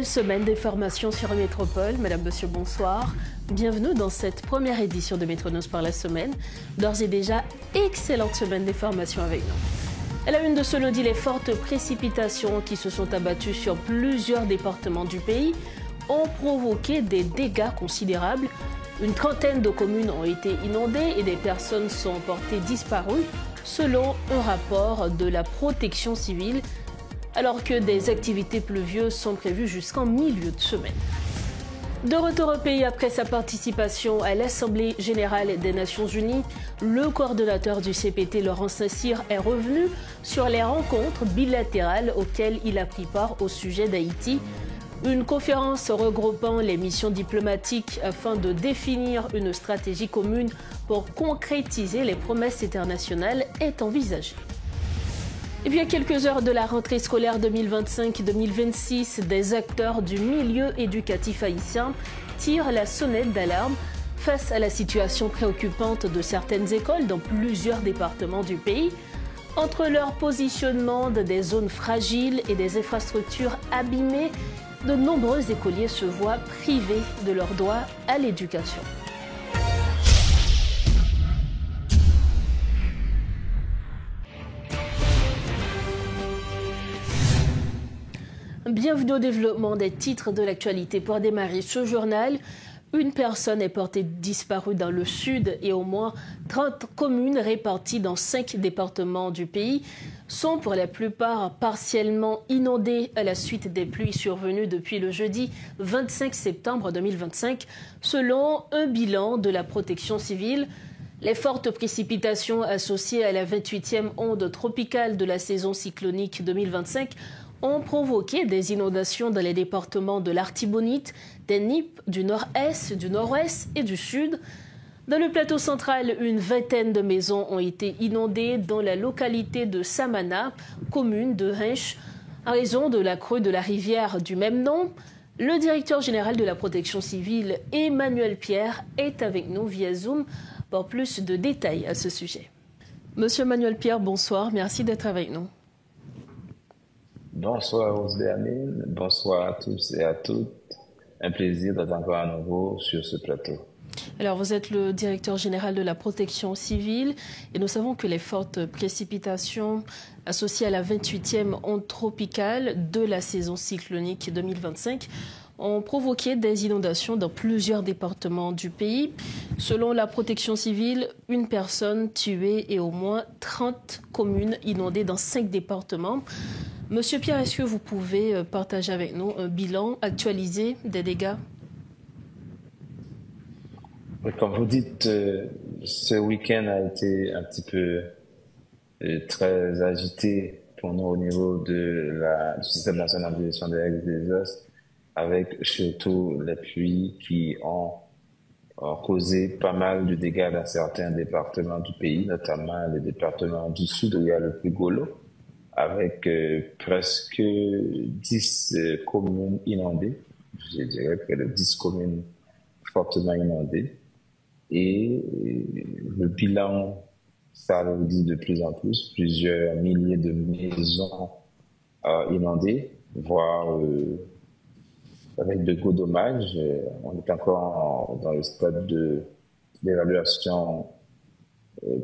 Belle semaine d'information sur Métropole. Madame, monsieur, bonsoir. Bienvenue dans cette première édition de Métronos par la semaine. D'ores et déjà, excellente semaine d'information avec nous. À la une de ce lundi, les fortes précipitations qui se sont abattues sur plusieurs départements du pays ont provoqué des dégâts considérables. Une trentaine de communes ont été inondées et des personnes sont portées disparues, selon un rapport de la Protection civile, alors que des activités pluvieuses sont prévues jusqu'en milieu de semaine. De retour au pays après sa participation à l'Assemblée générale des Nations unies, le coordonnateur du CPT, Laurent Saint-Cyr, est revenu sur les rencontres bilatérales auxquelles il a pris part au sujet d'Haïti. Une conférence regroupant les missions diplomatiques afin de définir une stratégie commune pour concrétiser les promesses internationales est envisagée. Et puis à quelques heures de la rentrée scolaire 2025-2026, des acteurs du milieu éducatif haïtien tirent la sonnette d'alarme face à la situation préoccupante de certaines écoles dans plusieurs départements du pays. Entre leur positionnement des zones fragiles et des infrastructures abîmées, de nombreux écoliers se voient privés de leur droit à l'éducation. Bienvenue au développement des titres de l'actualité. Pour démarrer ce journal, une personne est portée disparue dans le sud et au moins 30 communes réparties dans 5 départements du pays sont pour la plupart partiellement inondées à la suite des pluies survenues depuis le jeudi 25 septembre 2025, selon un bilan de la Protection civile. Les fortes précipitations associées à la 28e onde tropicale de la saison cyclonique 2025 ont provoqué des inondations dans les départements de l'Artibonite, des Nippes, du nord-est, du nord-ouest et du sud. Dans le plateau central, une vingtaine de maisons ont été inondées dans la localité de Samana, commune de Hinche, en raison de la crue de la rivière du même nom. Le directeur général de la Protection civile, Emmanuel Pierre, est avec nous via Zoom pour plus de détails à ce sujet. Monsieur Emmanuel Pierre, bonsoir. Merci d'être avec nous. Bonsoir Rose-Bernine, bonsoir à tous et à toutes. Un plaisir d'être encore à nouveau sur ce plateau. Alors, vous êtes le directeur général de la Protection civile et nous savons que les fortes précipitations associées à la 28e onde tropicale de la saison cyclonique 2025 ont provoqué des inondations dans plusieurs départements du pays. Selon la Protection civile, une personne tuée et au moins 30 communes inondées dans 5 départements. Monsieur Pierre, est-ce que vous pouvez partager avec nous un bilan actualisé des dégâts? Comme vous dites, ce week-end a été un petit peu très agité pour nous au niveau du système national de gestion des risques des désastres, avec surtout les pluies qui ont causé pas mal de dégâts dans certains départements du pays, notamment les départements du sud où il y a le plus Golo, avec presque 10 communes inondées. Je dirais que les 10 communes fortement inondées. Et le bilan s'alourdit de plus en plus, plusieurs milliers de maisons inondées, voire avec de gros dommages. On est encore dans le stade d'évaluation,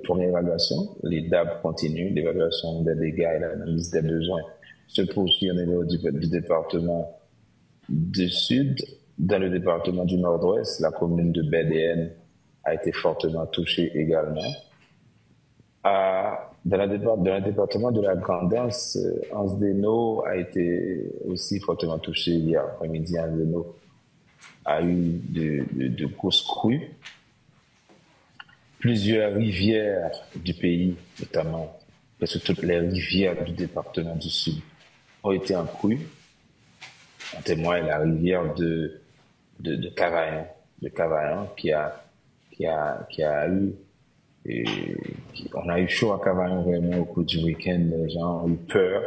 première évaluation. Les DAB continuent, l'évaluation des dégâts et l'analyse des besoins se poursuit au niveau du département du Sud. Dans le département du Nord-Ouest, la commune de BDN a été fortement touchée également. Dans le département de la Grand'Anse, Anse-des-Naux a été aussi fortement touché hier après-midi. Anse-des-Naux a eu de grosses crues. Plusieurs rivières du pays, notamment, parce que toutes les rivières du département du Sud ont été en crue. En témoigne la rivière de Cavaillon, qui a eu, on a eu chaud à Cavaillon vraiment au cours du week-end. Les gens ont eu peur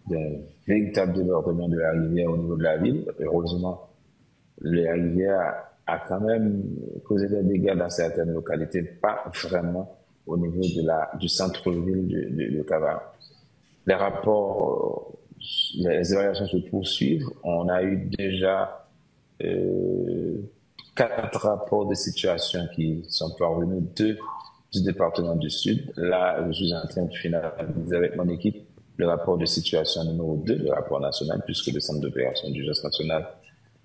d'un véritable débordement de la rivière au niveau de la ville. Heureusement, la rivière a quand même causé des dégâts dans certaines localités, pas vraiment au niveau du centre-ville de Cavaillon. Les rapports les évaluations se poursuivent. On a eu déjà 4 rapports de situation qui sont parvenus, 2 du département du Sud. Là, je suis en train de finaliser avec mon équipe le rapport de situation numéro 2, le rapport national, puisque le centre d'opération d'urgence nationale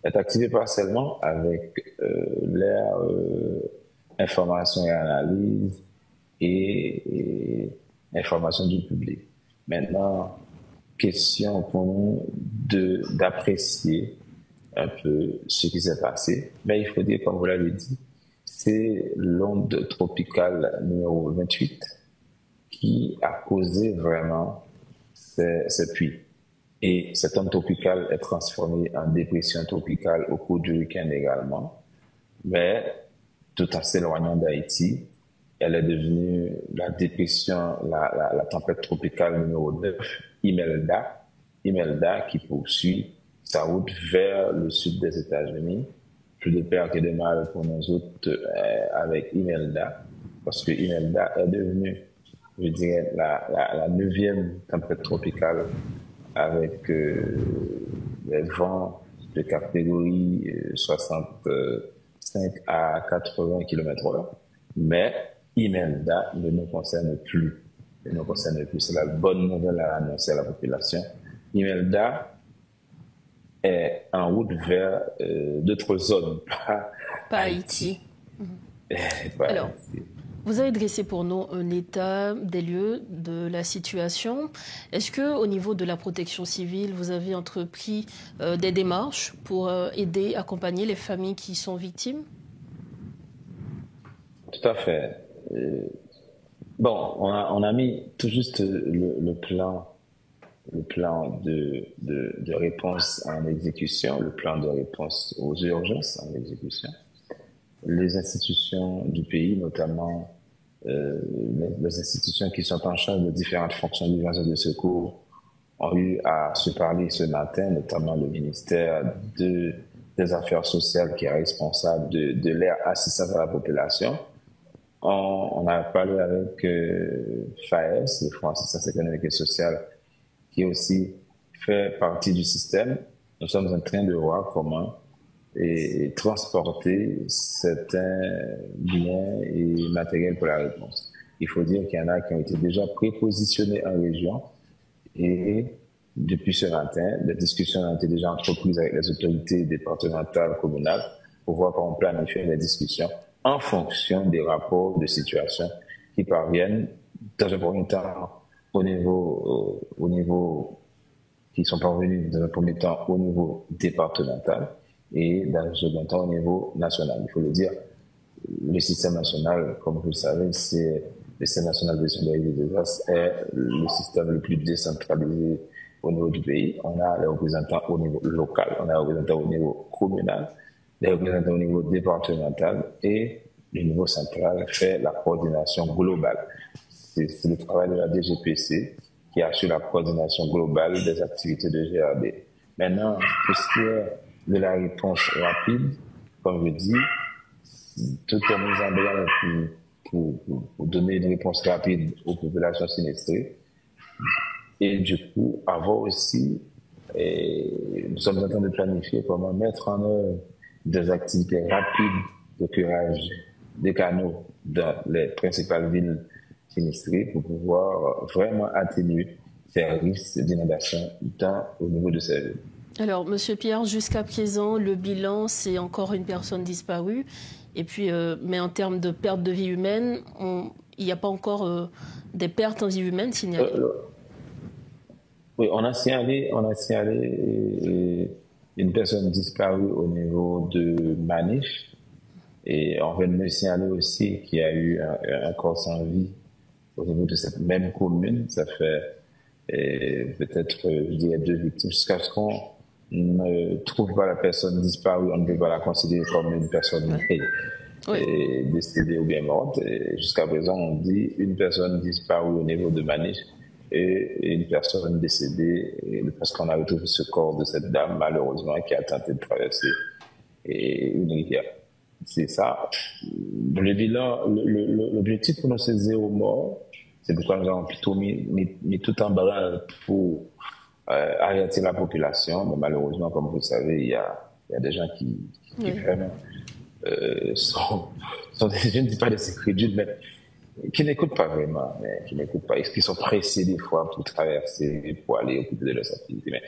est activé partiellement avec l'air information et analyse et information du public. Maintenant, question pour nous d'apprécier un peu ce qui s'est passé. Mais il faut dire, comme vous l'avez dit, c'est l'onde tropicale numéro 28 qui a causé vraiment ces pluies. Et cette onde tropicale est transformée en dépression tropicale au cours du week-end également. Mais tout en s'éloignant d'Haïti, elle est devenue la dépression, la tempête tropicale numéro 9, Imelda qui poursuit sa route vers le sud des États-Unis. Plus de peur que de mal pour nous autres avec Imelda, parce que Imelda est devenue, je dirais, la 9e tempête tropicale avec les vents de catégorie 65 à 80 km/h. Mais Imelda ne nous concerne plus. C'est la bonne nouvelle à annoncer à la population. Imelda est en route vers d'autres zones, pas Haïti. Alors, vous avez dressé pour nous un état des lieux de la situation. Est-ce que, au niveau de la protection civile, vous avez entrepris des démarches pour aider, accompagner les familles qui sont victimes? Tout à fait. Bon, on a mis tout juste le plan de réponse en exécution, le plan de réponse aux urgences en exécution. Les institutions du pays, notamment les institutions qui sont en charge de différentes fonctions d'urgence et de secours, ont eu à se parler ce matin, notamment le ministère des Affaires sociales qui est responsable de l'aire assistance à la population. On a parlé avec FAES, le Fonds d'assistance économique et sociale, qui aussi fait partie du système. Nous sommes en train de voir comment transporter certains biens et matériels pour la réponse. Il faut dire qu'il y en a qui ont été déjà prépositionnés en région et depuis ce matin, des discussions ont été déjà entreprises avec les autorités départementales, communales pour voir comment planifier les discussions en fonction des rapports de situation qui parviennent dans un premier temps au niveau qui sont parvenus dans un premier temps au niveau départemental et dans un second temps au niveau national. Il faut le dire, le système national, comme vous le savez, c'est le système national de gestion des désastres est le système le plus décentralisé au niveau du pays. On a les représentants au niveau local, on a les représentants au niveau communal, les représentants au niveau départemental et le niveau central fait la coordination globale. C'est le travail de la DGPC qui assure la coordination globale des activités de GRD. Maintenant, pour ce qui est de la réponse rapide, comme je dis, tout est mis en place pour donner une réponse rapide aux populations sinistrées. Et du coup, avoir aussi, nous sommes en train de planifier comment mettre en œuvre des activités rapides de curage des canaux dans les principales villes sinistrées pour pouvoir vraiment atténuer ces risques d'inondation au niveau de ces villes. Alors, Monsieur Pierre, jusqu'à présent, le bilan, c'est encore une personne disparue. Et puis, mais en termes de perte de vie humaine, il n'y a pas encore des pertes en vie humaine signalées. Oui, on a signalé une personne disparue au niveau de Manif. Et on vient de me signaler aussi qu'il y a eu un corps sans vie au niveau de cette même commune. Ça fait peut-être, je dirais, 2 victimes. Jusqu'à ce qu'on ne trouve pas la personne disparue, on ne peut pas la considérer comme une personne décédée ou bien morte. Et jusqu'à présent, on dit une personne disparue au niveau de Manif et une personne décédée parce qu'on a retrouvé ce corps de cette dame, malheureusement, qui a tenté de traverser une rivière. C'est ça. Le bilan, l'objectif pour nous, c'est 0 mort. C'est pourquoi nous avons plutôt mis tout en branle pour alerter la population. Mais malheureusement, comme vous le savez, il y a des gens qui vraiment sont je ne dis pas des incrédules, mais qui n'écoutent pas vraiment, mais qui n'écoutent pas, et qui sont pressés des fois pour traverser, pour aller occuper de leurs activités. Mais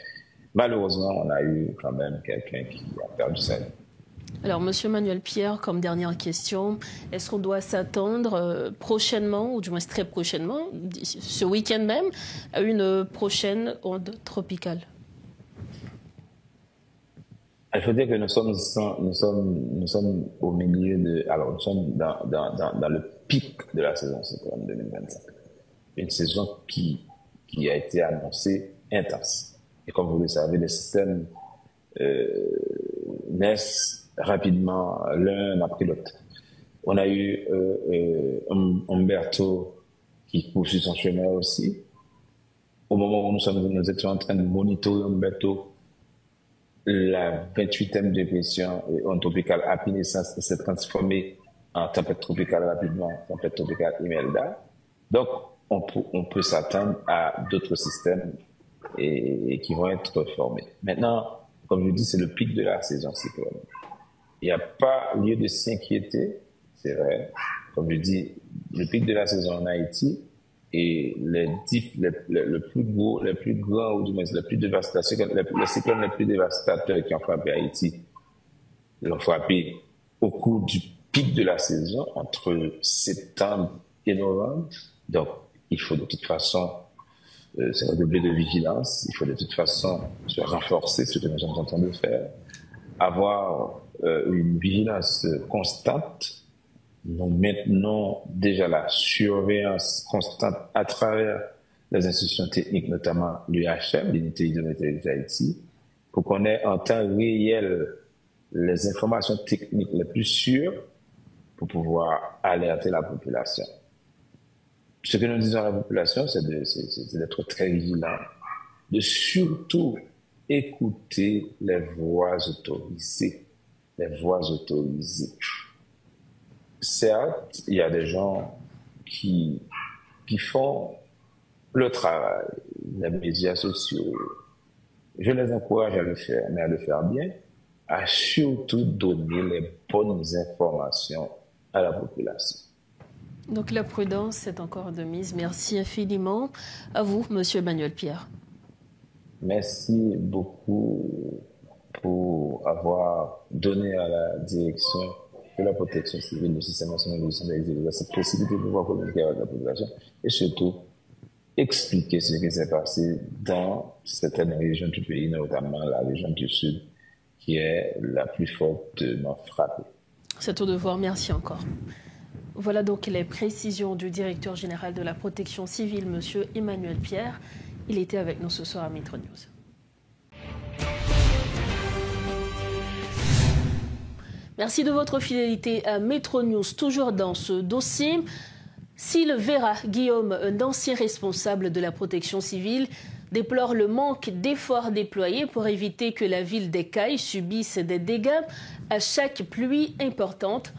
malheureusement, on a eu quand même quelqu'un qui a perdu sa vie. Alors, Monsieur Manuel Pierre, comme dernière question, est-ce qu'on doit s'attendre prochainement, ou du moins très prochainement, ce week-end même, à une prochaine onde tropicale? Il faut dire que nous sommes au milieu alors nous sommes dans le pic de la saison cyclone 2025. Une saison qui a été annoncée intense. Et comme vous le savez, les systèmes naissent rapidement l'un après l'autre. On a eu Umberto qui poursuit son chemin aussi. Au moment où nous étions en train de monitorer Umberto, la 28e dépression onde tropicale Apine s'est transformée en tempête tropicale rapidement, tempête tropicale Imelda. Donc, on peut s'attendre à d'autres systèmes et qui vont être formés. Maintenant, comme je dis, c'est le pic de la saison cyclone. Il n'y a pas lieu de s'inquiéter, c'est vrai. Comme je dis, le pic de la saison en Haïti et le plus grand, ou du moins le plus dévastateur, les cyclones les plus dévastateurs qui ont frappé Haïti, l'ont frappé au cours du pic de la saison, entre septembre et novembre. Donc, il faut de toute façon se redoubler de vigilance, il faut de toute façon se renforcer, ce que nous sommes en train de faire, avoir une vigilance constante. Nous maintenons déjà la surveillance constante à travers les institutions techniques, notamment l'UHM, l'unité hydrométéorologique d'Haïti, pour qu'on ait en temps réel les informations techniques les plus sûres pour pouvoir alerter la population. Ce que nous disons à la population, c'est d'être très vigilant, de surtout écouter les voix autorisées. Les voix autorisées. Certes, il y a des gens qui font le travail, les médias sociaux. Je les encourage à le faire, mais à le faire bien, à surtout donner les bonnes informations à la population. Donc la prudence est encore de mise. Merci infiniment à vous, Monsieur Manuel Pierre. Merci beaucoup pour avoir donné à la direction de la protection civile du système national de gestion des risques cette possibilité de pouvoir communiquer avec la population et surtout expliquer ce qui s'est passé dans certaines régions du pays, notamment la région du Sud, qui est la plus fortement frappée. C'est tout devoir. Merci encore. Voilà donc les précisions du directeur général de la protection civile, Monsieur Emmanuel Pierre. Il était avec nous ce soir à Metro News. Merci de votre fidélité à Metro News. Toujours dans ce dossier, Silvera Guillaume, un ancien responsable de la protection civile, déplore le manque d'efforts déployés pour éviter que la ville d'Écailles subisse des dégâts à chaque pluie importante.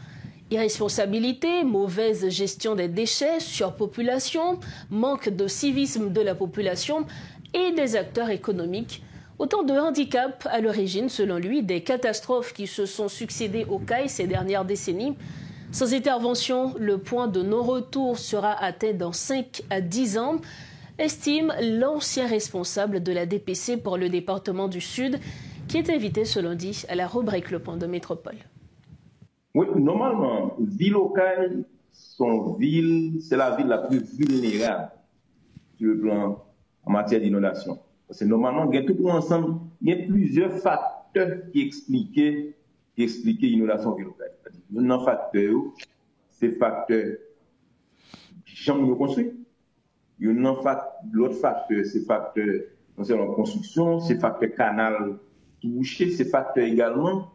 Irresponsabilité, mauvaise gestion des déchets, surpopulation, manque de civisme de la population et des acteurs économiques. Autant de handicaps à l'origine, selon lui, des catastrophes qui se sont succédées aux CAI ces dernières décennies. Sans intervention, le point de non-retour sera atteint dans 5 à 10 ans, estime l'ancien responsable de la DPC pour le département du Sud, qui est invité ce lundi à la rubrique Le Point de Métropole. Oui, normalement, ville locale, c'est la ville la plus vulnérable sur le plan en matière d'inondation. Parce que normalement, il y a tout ensemble, il y a plusieurs facteurs qui expliquent l'inondation ville locale. Un facteur, c'est facteur chambre de construit. L'autre facteur, c'est facteur concernant construction, c'est facteur canal touché, c'est facteur également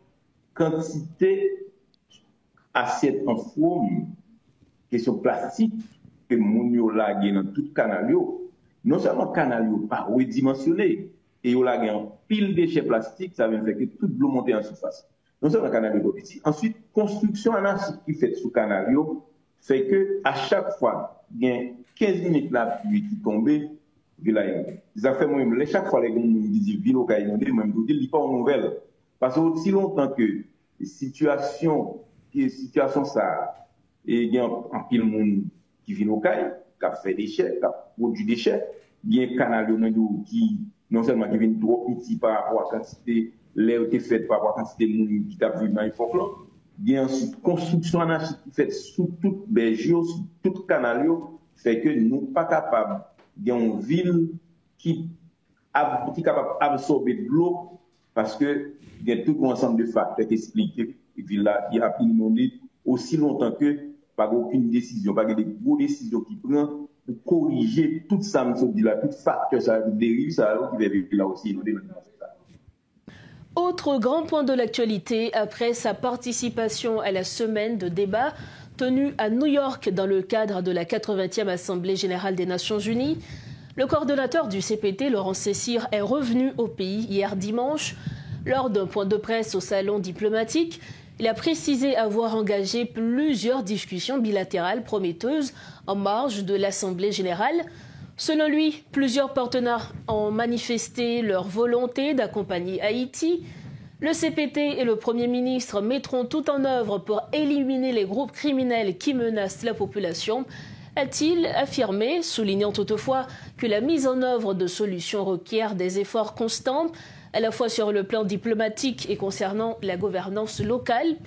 quantité assiette en forme, question plastique, que moun yo lage dans tout canal yo. Non seulement canal yo pas redimensionné, et yo lage en pile déchets plastiques, ça veut dire que tout l'eau monte en surface. Non seulement canal yo petit. Ensuite, construction anarchique qui fait sous canal yo, fait que à chaque fois, il y a 15 minutes la pluie qui tombe, ville inondée. Ça fait moi-même, chaque fois que les gens disent ville inondée, moi je dis pas une nouvelle. Parce que aussi longtemps que situation ça, et il y a un pile monde qui vit au Caille, qui a fait des déchets, qui a produit des déchets, il y a un canal qui non seulement qui vient trop petit par rapport à la quantité l'air qui est fait par rapport à la quantité de monde qui a vu dans les époque là, il y a une construction anarchique qui fait sous toute berge, sous tout canal, fait que nous ne sommes pas capables d'une ville qui est capable d'absorber de l'eau parce que il y a tout un ensemble de facteurs qui expliquent que la ville qui a inondé aussi longtemps que pas aucune décision, pas des grosses décisions qui prennent pour corriger tout ça, tout facteur, ça dérive, ça qui va vivre là aussi inondé. Autre grand point de l'actualité, après sa participation à la semaine de débat tenue à New York dans le cadre de la 80e Assemblée générale des Nations unies, le coordonnateur du CPT, Laurent Cessir, est revenu au pays hier dimanche. Lors d'un point de presse au salon diplomatique, il a précisé avoir engagé plusieurs discussions bilatérales prometteuses en marge de l'Assemblée générale. Selon lui, plusieurs partenaires ont manifesté leur volonté d'accompagner Haïti. Le CPT et le Premier ministre mettront tout en œuvre pour éliminer les groupes criminels qui menacent la population, a-t-il affirmé, soulignant toutefois que la mise en œuvre de solutions requiert des efforts constants, à la fois sur le plan diplomatique et concernant la gouvernance locale.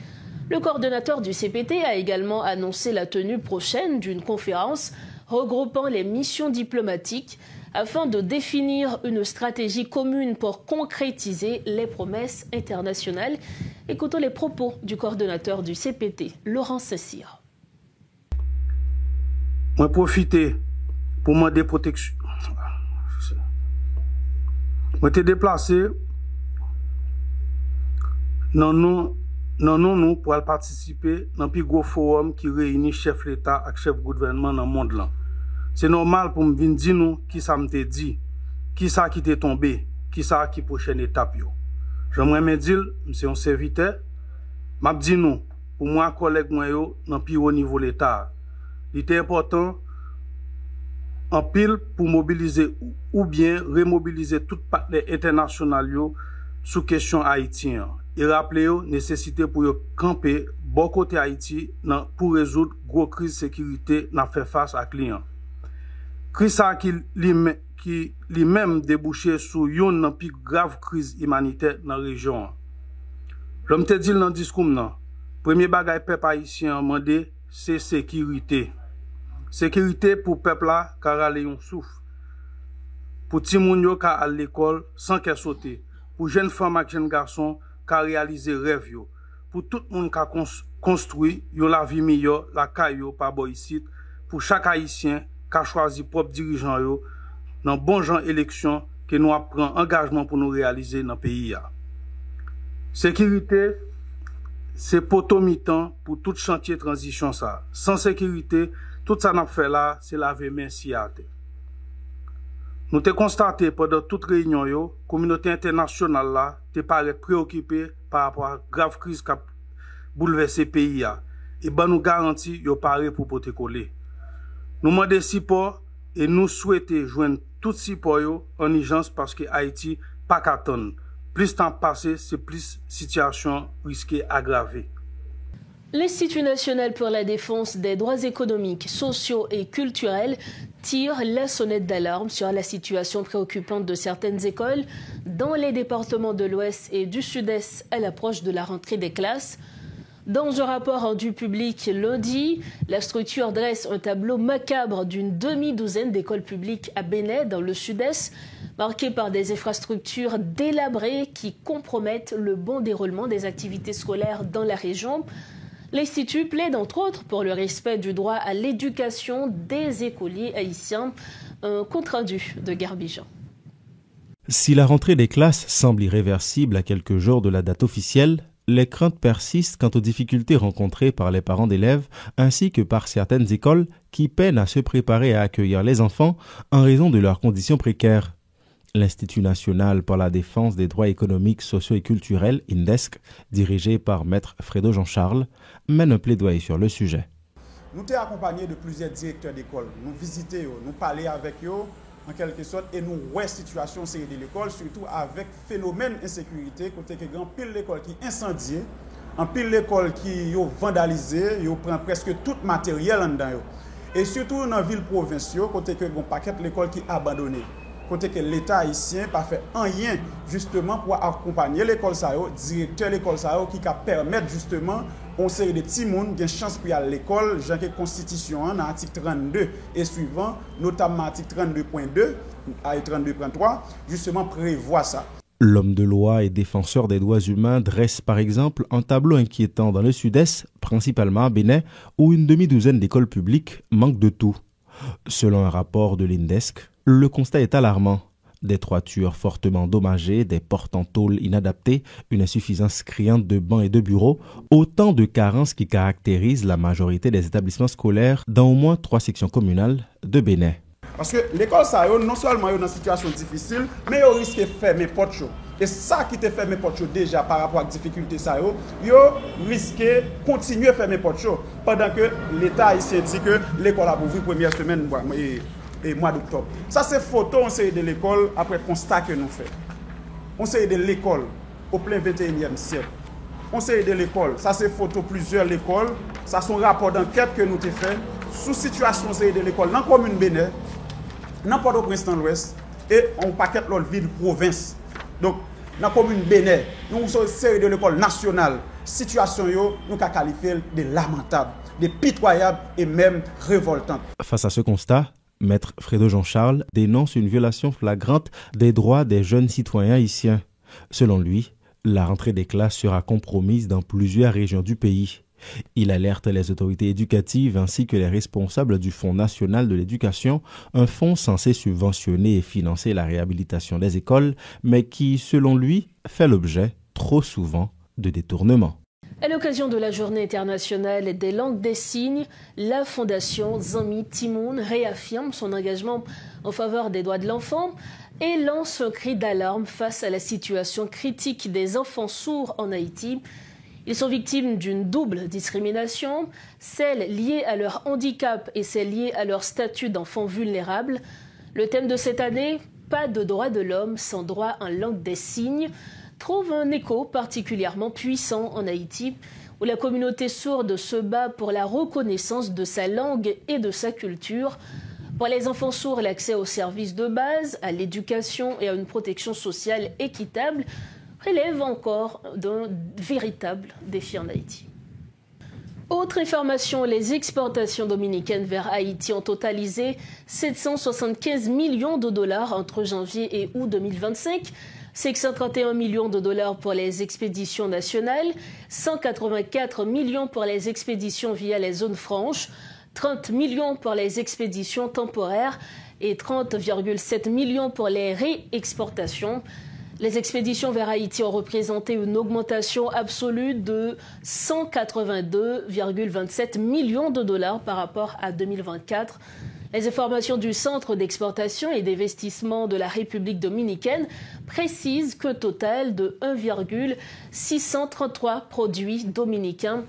Le coordonnateur du CPT a également annoncé la tenue prochaine d'une conférence regroupant les missions diplomatiques afin de définir une stratégie commune pour concrétiser les promesses internationales. Écoutons les propos du coordonnateur du CPT, Laurent Cessir. Moi profiter pour demander protection. Moi t'ai déplacé nous pour participer dans le plus gros forum qui réunit chef l'État et chef gouvernement dans le monde là. C'est normal pour me venir dire nous qui ça me dit, qui ça qui t'est tombé, qui ça qui prochaine étape yo. J'aimerais me dire, monsieur un serviteur, m'a dit nous pour moi collègue moi yo dans plus haut niveau l'État. Il était important en pile pour mobiliser ou bien remobiliser tout partenaire international yo sous question haïtien et rappeler yo nécessité pour yo camper bon côté Haïti pour résoudre gros crise sécurité n'a fait face à client. Crise ça qui lui-même débouché sur une plus grave crise humanitaire dans la région. L'homme te dit dans discours nan, premier bagay peuple haïtien mandé c'est sécurité. Sécurité pour peuple là car aller yon souffle. Pour ti moun yo ka à l'école sans qu'elle sauter. Pour jeunes femmes et jeunes garçons ka réaliser rêve yo. Pour tout moun ka construit yo la vie meilleure, la caillou par boycite. Pour chaque haïtien ka choisi propre dirigeant yo dans bon genre élection que nous prend engagement pour nous réaliser dans pays ya. Sécurité c'est poteau mi-temps pour tout chantier transition ça. Sans sécurité, tout ça n'a fait là, c'est laver main si à terre. Nous t'ai constaté pendant toute réunion yo, communauté internationale là, t'es paraît préoccupée par rapport à grave crise qui a bouleversé pays ya. Et ben nous garantit yo paré pour poter coller. Nous demandons support et nous souhaitons joindre tout support yo en urgence parce que Haïti pas qu'attendre. Plus temps passé, c'est plus situation risquée aggravée. L'Institut national pour la défense des droits économiques, sociaux et culturels tire la sonnette d'alarme sur la situation préoccupante de certaines écoles dans les départements de l'Ouest et du Sud-Est à l'approche de la rentrée des classes. Dans un rapport rendu public lundi, la structure dresse un tableau macabre d'une demi-douzaine d'écoles publiques à Bénin, dans le Sud-Est, marquées par des infrastructures délabrées qui compromettent le bon déroulement des activités scolaires dans la région. L'Institut plaide entre autres pour le respect du droit à l'éducation des écoliers haïtiens. Un compte-rendu de Garbijan. Si la rentrée des classes semble irréversible à quelques jours de la date officielle, les craintes persistent quant aux difficultés rencontrées par les parents d'élèves ainsi que par certaines écoles qui peinent à se préparer à accueillir les enfants en raison de leurs conditions précaires. L'Institut national pour la défense des droits économiques, sociaux et culturels, INDESC, dirigé par Maître Fredo Jean-Charles, mène un plaidoyer sur le sujet. Nous sommes accompagnés de plusieurs directeurs d'école. Nous visitons, nous parlons avec eux en quelque sorte, et nous ouais situation série de l'école, surtout avec phénomène insécurité, côté que grand pile l'école qui incendiée, en pile l'école qui yo vandalisé, yo prend presque tout matériel en dedans. Et surtout dans ville provinciale, côté que bon paquet l'école qui abandonné. Côté que l'État haïtien pas fait rien justement pour accompagner l'école ça yo, directeur l'école ça yo qui permettre justement on série de petits monde qui a chance pour aller à l'école, genre que constitution dans article 32 et suivant, notamment article 32.2 à 32.3 justement prévoit ça. L'homme de loi et défenseur des droits humains dresse par exemple un tableau inquiétant dans le sud-est, principalement à Bénin, où une demi-douzaine d'écoles publiques manquent de tout. Selon un rapport de l'INDESC, le constat est alarmant. Des toitures fortement endommagées, des portes en tôle inadaptées, une insuffisance criante de bancs et de bureaux, autant de carences qui caractérisent la majorité des établissements scolaires dans au moins 3 sections communales de Bénin. Parce que l'école, ça, non seulement dans une situation difficile, mais il risque de fermer porte chaud. Et ça qui te ferme porte chaud déjà par rapport à la difficulté, ça, il risque de continuer à fermer porte chaud pendant que l'État haïtien dit que l'école a ouvert première semaine et mois d'octobre. Ça, c'est photo, on sait de l'école après constat que nous faisons. On sait de l'école au plein 21e siècle. On sait de l'école. Ça, c'est photo plusieurs écoles. Ça, c'est un rapport d'enquête que nous avons fait sous situation de l'école dans la commune Bénin, dans Port-au-Prince dans l'Ouest, et on paquet l'autre ville province. Donc, dans la commune Bénin, nous avons une série de l'école nationale. Situation, nous avons qualifié de lamentable, de pitoyable et même révoltante. Face à ce constat, Maître Fredo Jean-Charles dénonce une violation flagrante des droits des jeunes citoyens haïtiens. Selon lui, la rentrée des classes sera compromise dans plusieurs régions du pays. Il alerte les autorités éducatives ainsi que les responsables du Fonds national de l'éducation, un fonds censé subventionner et financer la réhabilitation des écoles, mais qui, selon lui, fait l'objet, trop souvent, de détournements. À l'occasion de la Journée internationale des langues des signes, la Fondation Zami Timoun réaffirme son engagement en faveur des droits de l'enfant et lance un cri d'alarme face à la situation critique des enfants sourds en Haïti. Ils sont victimes d'une double discrimination, celle liée à leur handicap et celle liée à leur statut d'enfant vulnérable. Le thème de cette année, pas de droits de l'homme sans droit en langue des signes, trouve un écho particulièrement puissant en Haïti, où la communauté sourde se bat pour la reconnaissance de sa langue et de sa culture. Pour les enfants sourds, l'accès aux services de base, à l'éducation et à une protection sociale équitable relève encore d'un véritable défi en Haïti. Autre information, les exportations dominicaines vers Haïti ont totalisé 775 millions de dollars entre janvier et août 2025, 631 millions de dollars pour les expéditions nationales, 184 millions pour les expéditions via les zones franches, 30 millions pour les expéditions temporaires et 30,7 millions pour les réexportations. Les expéditions vers Haïti ont représenté une augmentation absolue de 182,27 millions de dollars par rapport à 2024. Les informations du Centre d'exportation et d'investissement de la République dominicaine précisent qu'un total de 1,633 produits dominicains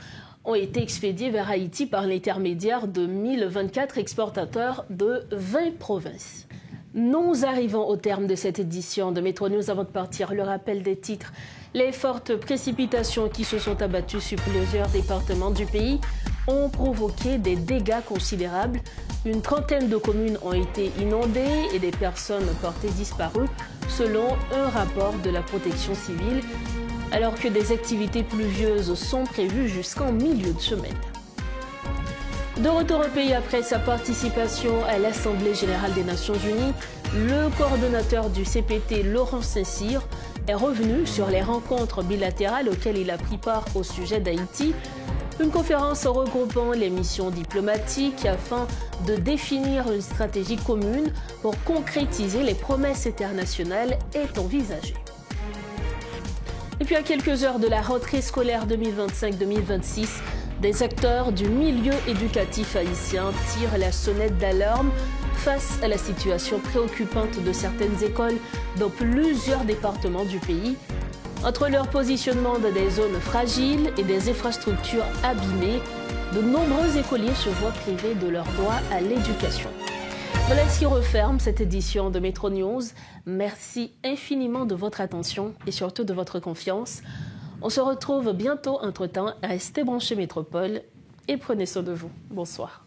ont été expédiés vers Haïti par l'intermédiaire de 1024 exportateurs de 20 provinces. Nous arrivons au terme de cette édition de Métro News. Avant de partir, le rappel des titres. Les fortes précipitations qui se sont abattues sur plusieurs départements du pays ont provoqué des dégâts considérables. Une trentaine de communes ont été inondées et des personnes portées disparues, selon un rapport de la protection civile, alors que des activités pluvieuses sont prévues jusqu'en milieu de semaine. De retour au pays après sa participation à l'Assemblée générale des Nations unies, le coordonnateur du CPT, Laurent Saint-Cyr, est revenu sur les rencontres bilatérales auxquelles il a pris part au sujet d'Haïti. Une conférence regroupant les missions diplomatiques afin de définir une stratégie commune pour concrétiser les promesses internationales est envisagée. Et puis à quelques heures de la rentrée scolaire 2025-2026, des acteurs du milieu éducatif haïtien tirent la sonnette d'alarme face à la situation préoccupante de certaines écoles dans plusieurs départements du pays. Entre leur positionnement dans des zones fragiles et des infrastructures abîmées, de nombreux écoliers se voient privés de leur droit à l'éducation. Voilà ce qui referme cette édition de Métro News. Merci infiniment de votre attention et surtout de votre confiance. On se retrouve bientôt. Entre-temps, restez branchés Métropole et prenez soin de vous. Bonsoir.